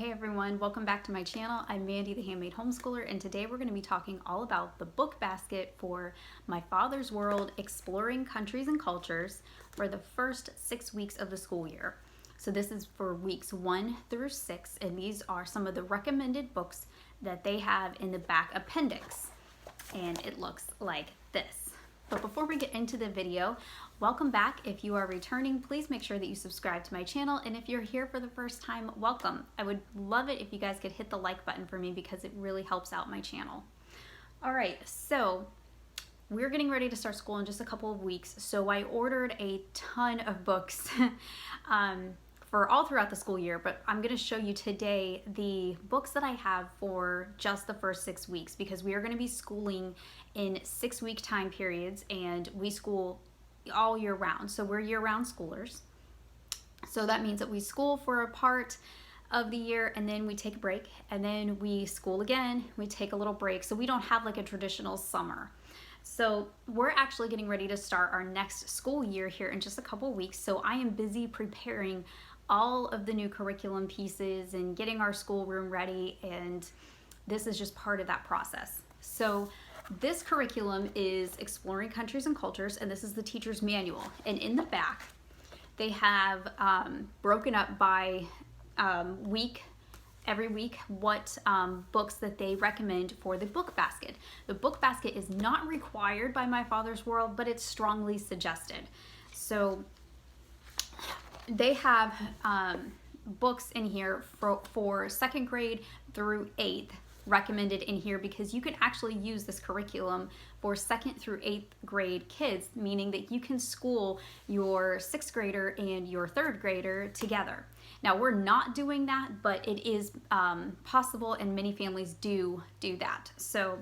Hey everyone, welcome back to my channel. I'm Mandy, the Handmade Homeschooler, and today we're going to be talking all about the book basket for My Father's World, Exploring Countries and Cultures for the first 6 weeks of the school year. So this is for weeks 1 through 6, and these are some of the recommended books that they have in the back appendix. And it looks like this. But before we get into the video, welcome back. If you are returning, please make sure that you subscribe to my channel. And if you're here for the first time, welcome. I would love it if you guys could hit the like button for me because it really helps out my channel. All right, so we're getting ready to start school in just a couple of weeks. So I ordered a ton of books for all throughout the school year, but I'm going to show you today the books that I have for just the first 6 weeks because we are going to be schooling in 6-week time periods, and we school all year round. So we're year-round schoolers. So that means that we school for a part of the year and then we take a break and then we school again, we take a little break. So we don't have like a traditional summer. So we're actually getting ready to start our next school year here in just a couple weeks. So I am busy preparing all of the new curriculum pieces and getting our schoolroom ready, and this is just part of that process. So this curriculum is Exploring Countries and Cultures, and this is the teacher's manual. And in the back, they have broken up by every week what books that they recommend for the book basket. The book basket is not required by My Father's World, but it's strongly suggested. So they have books in here for 2nd grade through 8th recommended in here because you can actually use this curriculum for 2nd through 8th grade kids, meaning that you can school your 6th grader and your 3rd grader together. Now we're not doing that, but it is possible, and many families do that. So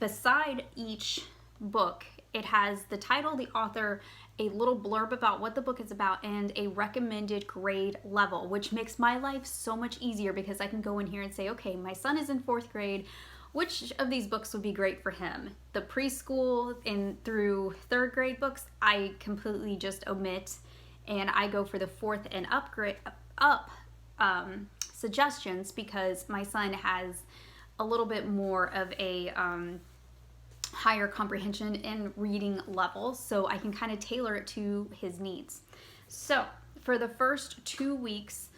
beside each book, it has the title, the author, a little blurb about what the book is about, and a recommended grade level, which makes my life so much easier because I can go in here and say, okay, my son is in 4th grade. Which of these books would be great for him? The preschool and through 3rd grade books, I completely just omit, and I go for the 4th and up suggestions because my son has a little bit more of a higher comprehension and reading level, so I can kind of tailor it to his needs. So for the first 2 weeks,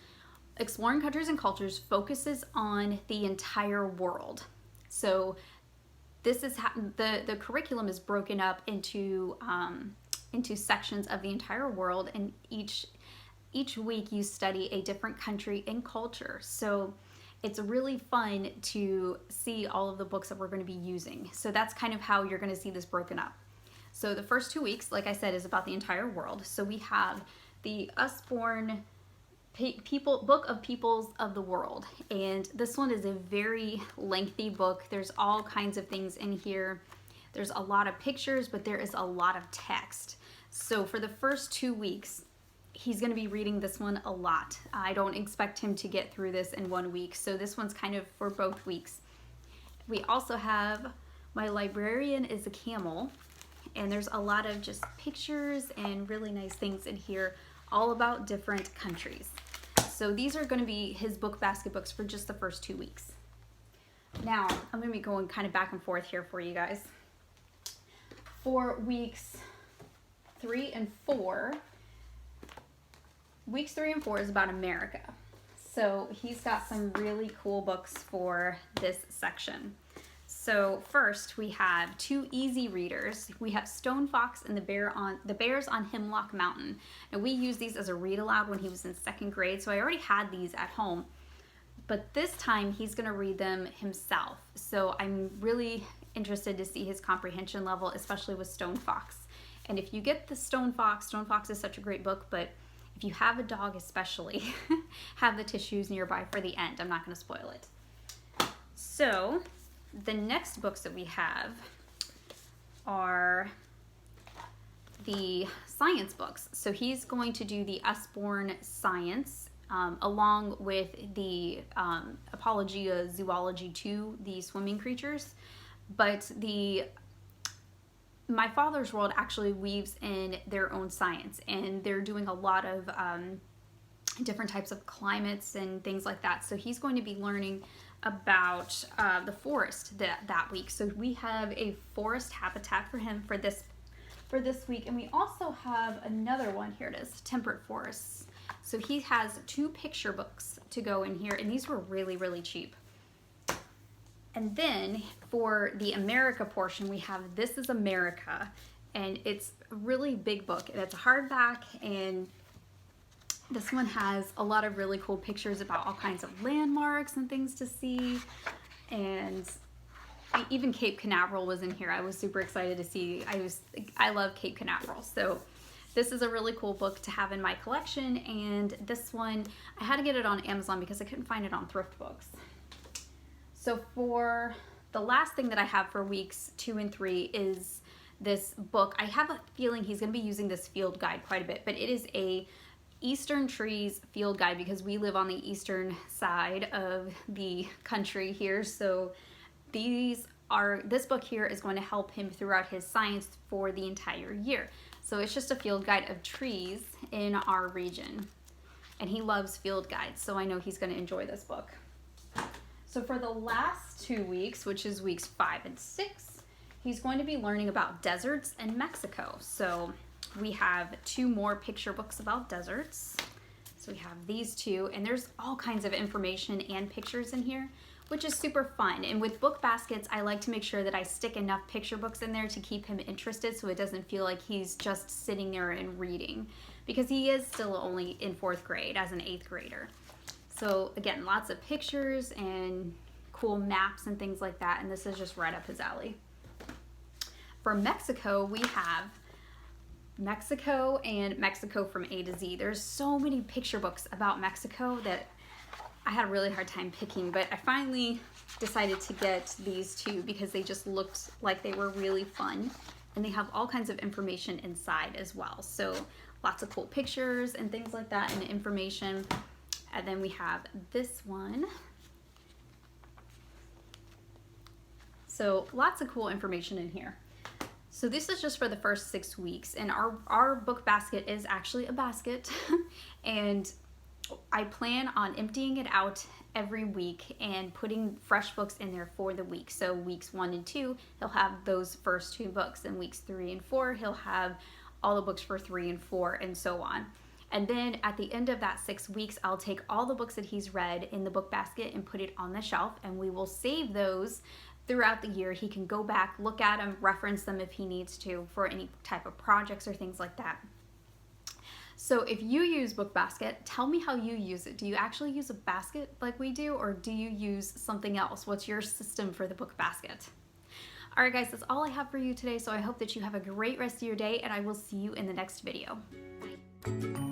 Exploring Countries and Cultures focuses on the entire world. So this is the curriculum is broken up into sections of the entire world, and each week you study a different country and culture. So it's really fun to see all of the books that we're going to be using. So that's kind of how you're going to see this broken up. So the first 2 weeks, like I said, is about the entire world. So we have the Usborne Book of Peoples of the World. And this one is a very lengthy book. There's all kinds of things in here. There's a lot of pictures, but there is a lot of text. So for the first 2 weeks, he's going to be reading this one a lot. I don't expect him to get through this in 1 week, so this one's kind of for both weeks. We also have My Librarian is a Camel, and there's a lot of just pictures and really nice things in here, all about different countries. So these are going to be his book basket books for just the first 2 weeks. Now, I'm going to be going kind of back and forth here for you guys. For weeks 3 and 4, Weeks 3 and 4 is about America. So he's got some really cool books for this section. So first we have 2 easy readers. We have Stone Fox and the Bears on Hemlock Mountain. And we used these as a read aloud when he was in 2nd grade, so I already had these at home. But this time he's going to read them himself. So I'm really interested to see his comprehension level, especially with Stone Fox. And if you get the Stone Fox is such a great book, but if you have a dog especially, have the tissues nearby for the end. I'm not going to spoil it. So the next books that we have are the science books. So he's going to do the Usborne Science along with the Apologia Zoology 2, the swimming creatures. But the My Father's World actually weaves in their own science, and they're doing a lot of different types of climates and things like that. So he's going to be learning about the forest that week. So we have a forest habitat for him for this week, and we also have another one. Here it is, Temperate Forests. So he has 2 picture books to go in here, and these were really, really cheap. And then for the America portion, we have This is America, and it's a really big book, and it's a hardback, and this one has a lot of really cool pictures about all kinds of landmarks and things to see, and even Cape Canaveral was in here. I was super excited to see. I love Cape Canaveral, so this is a really cool book to have in my collection. And this one, I had to get it on Amazon because I couldn't find it on Thrift Books. So for the last thing that I have for weeks 2 and 3 is this book. I have a feeling he's going to be using this field guide quite a bit, but it is a Eastern Trees field guide because we live on the eastern side of the country here. So this book here is going to help him throughout his science for the entire year. So it's just a field guide of trees in our region. And he loves field guides, so I know he's going to enjoy this book. So for the last 2 weeks, which is weeks 5 and 6, he's going to be learning about deserts and Mexico. So we have 2 more picture books about deserts. So we have these 2, and there's all kinds of information and pictures in here, which is super fun. And with book baskets, I like to make sure that I stick enough picture books in there to keep him interested, so it doesn't feel like he's just sitting there and reading, because he is still only in 4th grade as an 8th grader. So again, lots of pictures and cool maps and things like that, and this is just right up his alley. For Mexico, we have Mexico and Mexico from A to Z. There's so many picture books about Mexico that I had a really hard time picking, but I finally decided to get these 2 because they just looked like they were really fun, and they have all kinds of information inside as well. So lots of cool pictures and things like that and information. And then we have this one. So lots of cool information in here. So this is just for the first 6 weeks, and our book basket is actually a basket, and I plan on emptying it out every week and putting fresh books in there for the week. So weeks 1 and 2, he'll have those first 2 books, and weeks 3 and 4, he'll have all the books for 3 and 4, and so on. And then at the end of that 6 weeks, I'll take all the books that he's read in the book basket and put it on the shelf, and we will save those throughout the year. He can go back, look at them, reference them if he needs to for any type of projects or things like that. So if you use Book Basket, tell me how you use it. Do you actually use a basket like we do, or do you use something else? What's your system for the Book Basket? All right, guys, that's all I have for you today. So I hope that you have a great rest of your day, and I will see you in the next video. Bye.